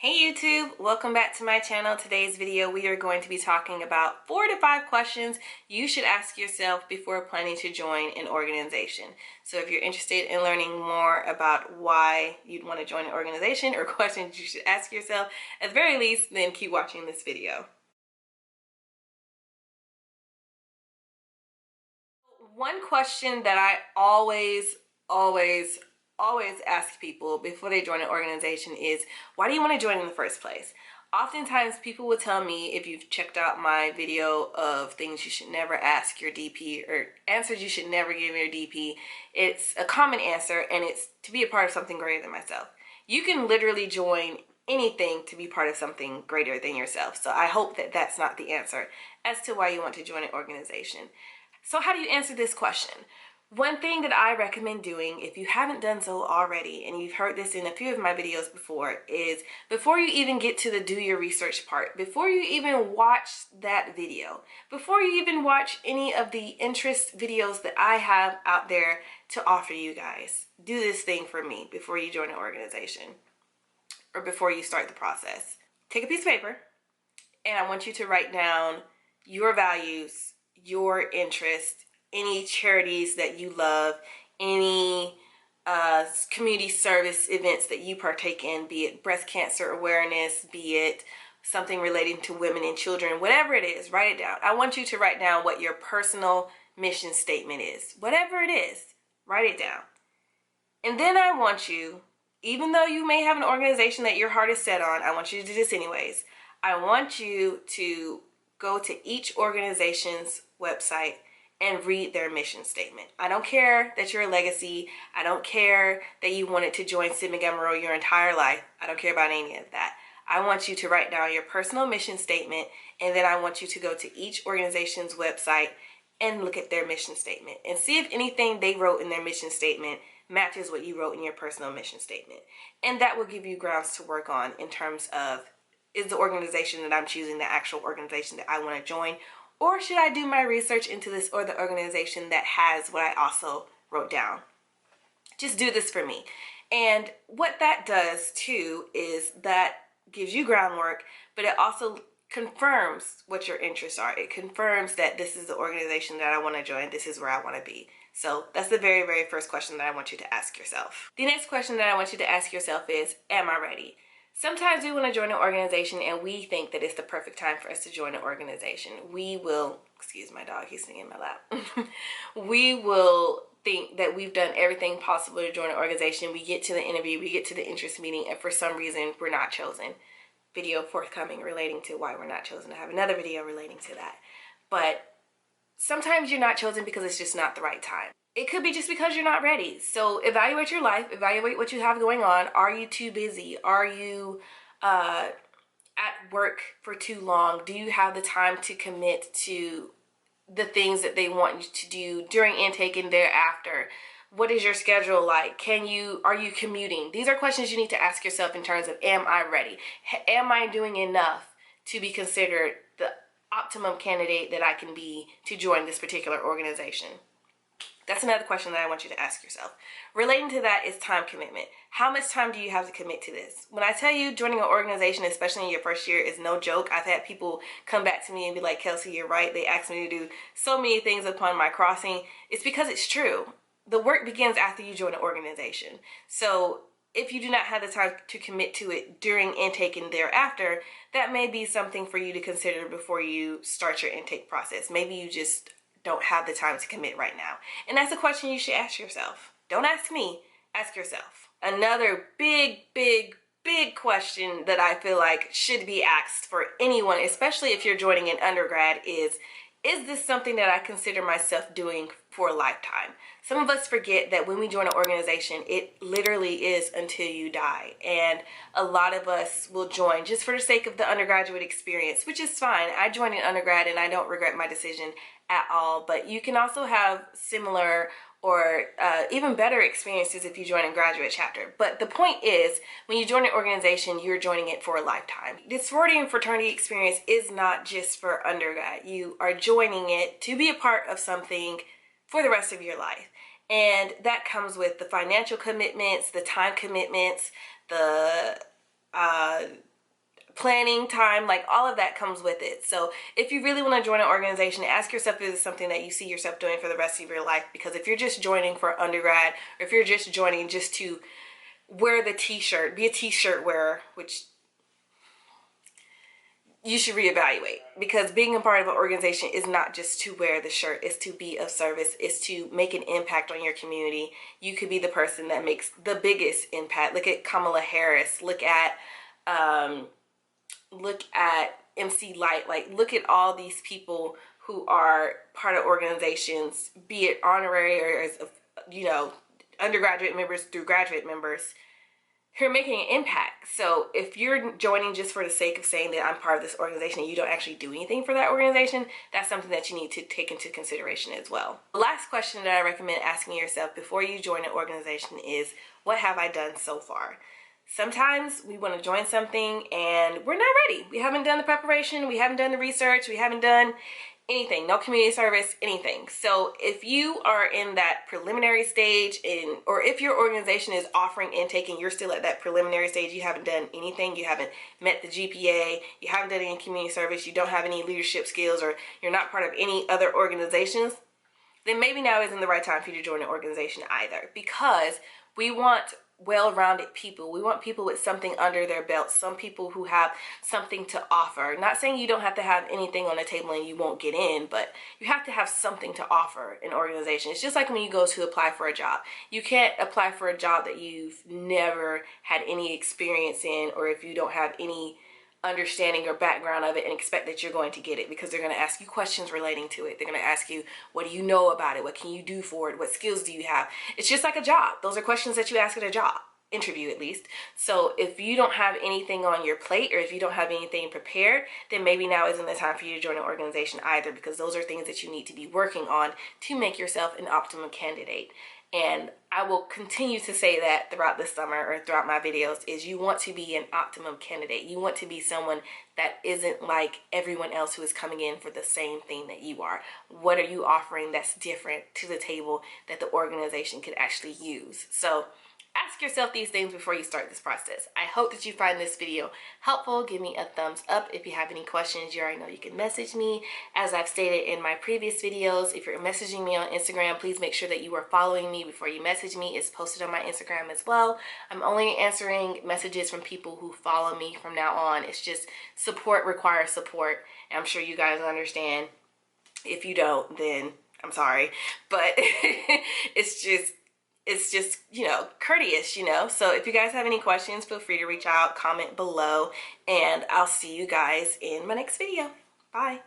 Hey YouTube, welcome back to my channel. Today's video we are going to be talking about 4 to 5 questions you should ask yourself before planning to join an organization. So if you're interested in learning more about why you'd want to join an organization or questions you should ask yourself, at the very least, then keep watching this video. One question that I always ask people before they join an organization is, why do you want to join in the first place? Oftentimes people will tell me, if you've checked out my video of things you should never ask your DP or answers you should never give your DP, it's a common answer and it's to be a part of something greater than myself. You can literally join anything to be part of something greater than yourself. So I hope that that's not the answer as to why you want to join an organization. So how do you answer this question? One thing that I recommend doing, if you haven't done so already, and you've heard this in a few of my videos before, is before you even get to the do your research part, before you even watch that video, before you even watch any of the interest videos that I have out there to offer you guys, do this thing for me before you join an organization or before you start the process. Take a piece of paper and I want you to write down your values, your interest, any charities that you love, any community service events that you partake in, be it breast cancer awareness, be it something relating to women and children, whatever it is, write it down. I want you to write down what your personal mission statement is. Whatever it is, write it down. And then I want you, even though you may have an organization that your heart is set on, I want you to do this anyways. I want you to go to each organization's website and read their mission statement. I don't care that you're a legacy. I don't care that you wanted to join Sigma Gamma Rho your entire life. I don't care about any of that. I want you to write down your personal mission statement, and then I want you to go to each organization's website and look at their mission statement and see if anything they wrote in their mission statement matches what you wrote in your personal mission statement. And that will give you grounds to work on in terms of, is the organization that I'm choosing the actual organization that I want to join? Or should I do my research into this or the organization that has what I also wrote down? Just do this for me. And what that does too is that gives you groundwork, but it also confirms what your interests are. It confirms that this is the organization that I want to join. This is where I want to be. So that's the very, very first question that I want you to ask yourself. The next question that I want you to ask yourself is, am I ready? Sometimes we want to join an organization and we think that it's the perfect time for us to join an organization. We will, excuse my dog, he's sitting in my lap. We will think that we've done everything possible to join an organization. We get to the interview, we get to the interest meeting, and for some reason we're not chosen. Video forthcoming relating to why we're not chosen. I have another video relating to that. But sometimes you're not chosen because it's just not the right time. It could be just because you're not ready. So evaluate your life, evaluate what you have going on. Are you too busy? Are you at work for too long? Do you have the time to commit to the things that they want you to do during intake and thereafter? What is your schedule like? Are you commuting? These are questions you need to ask yourself in terms of, am I ready? Am I doing enough to be considered the optimum candidate that I can be to join this particular organization? That's another question that I want you to ask yourself. Relating to that is time commitment. How much time do you have to commit to this? When I tell you joining an organization, especially in your first year, is no joke. I've had people come back to me and be like, Kelsey, you're right. They asked me to do so many things upon my crossing. It's because it's true. The work begins after you join an organization. So if you do not have the time to commit to it during intake and thereafter, that may be something for you to consider before you start your intake process. Maybe you just don't have the time to commit right now. And that's a question you should ask yourself. Don't ask me, ask yourself. Another big question that I feel like should be asked for anyone, especially if you're joining an undergrad, is this something that I consider myself doing for a lifetime? Some of us forget that when we join an organization, it literally is until you die. And a lot of us will join just for the sake of the undergraduate experience, which is fine. I joined an undergrad and I don't regret my decision at all, but you can also have similar or even better experiences if you join a graduate chapter. But the point is, when you join an organization, you're joining it for a lifetime. This sorority and fraternity experience is not just for undergrad. You are joining it to be a part of something for the rest of your life. And that comes with the financial commitments, the time commitments, the planning time, like all of that comes with it. So if you really want to join an organization, ask yourself, is it something that you see yourself doing for the rest of your life? Because if you're just joining for undergrad, or if you're just joining just to wear the t-shirt, be a t-shirt wearer, which you should reevaluate, because being a part of an organization is not just to wear the shirt, it's to be of service, it's to make an impact on your community. You could be the person that makes the biggest impact. Look at Kamala Harris, look at MC Light, like look at all these people who are part of organizations, be it honorary or as, you know, undergraduate members through graduate members, who are making an impact. So if you're joining just for the sake of saying that I'm part of this organization and you don't actually do anything for that organization, that's something that you need to take into consideration as well. The last question that I recommend asking yourself before you join an organization is, what have I done so far? Sometimes we want to join something and we're not ready. We haven't done the preparation, we haven't done the research, we haven't done anything, no community service, anything. So if you are in that preliminary stage, or if your organization is offering intake and you're still at that preliminary stage, you haven't done anything, you haven't met the GPA, you haven't done any community service, you don't have any leadership skills, or you're not part of any other organizations, then maybe now isn't the right time for you to join an organization either, because we want well-rounded people. We want people with something under their belt, some people who have something to offer. Not saying you don't have to have anything on the table and you won't get in, but you have to have something to offer an organization. It's just like when you go to apply for a job. You can't apply for a job that you've never had any experience in, or if you don't have any understanding or background of it, and expect that you're going to get it, because they're going to ask you questions relating to it. They're going to ask you, what do you know about it? What can you do for it? What skills do you have? It's just like a job. Those are questions that you ask at a job interview, at least. So if you don't have anything on your plate, or if you don't have anything prepared, then maybe now isn't the time for you to join an organization either, because those are things that you need to be working on to make yourself an optimum candidate. And I will continue to say that throughout the summer, or throughout my videos, is you want to be an optimum candidate. You want to be someone that isn't like everyone else who is coming in for the same thing that you are. What are you offering that's different to the table that the organization could actually use? So ask yourself these things before you start this process. I hope that you find this video helpful. Give me a thumbs up. If you have any questions, you already know you can message me. As I've stated in my previous videos, if you're messaging me on Instagram, please make sure that you are following me before you message me. It's posted on my Instagram as well. I'm only answering messages from people who follow me from now on. It's just support requires support, and I'm sure you guys understand. If you don't, then I'm sorry, but it's just, you know, courteous, you know. So if you guys have any questions, feel free to reach out, comment below, and I'll see you guys in my next video. Bye.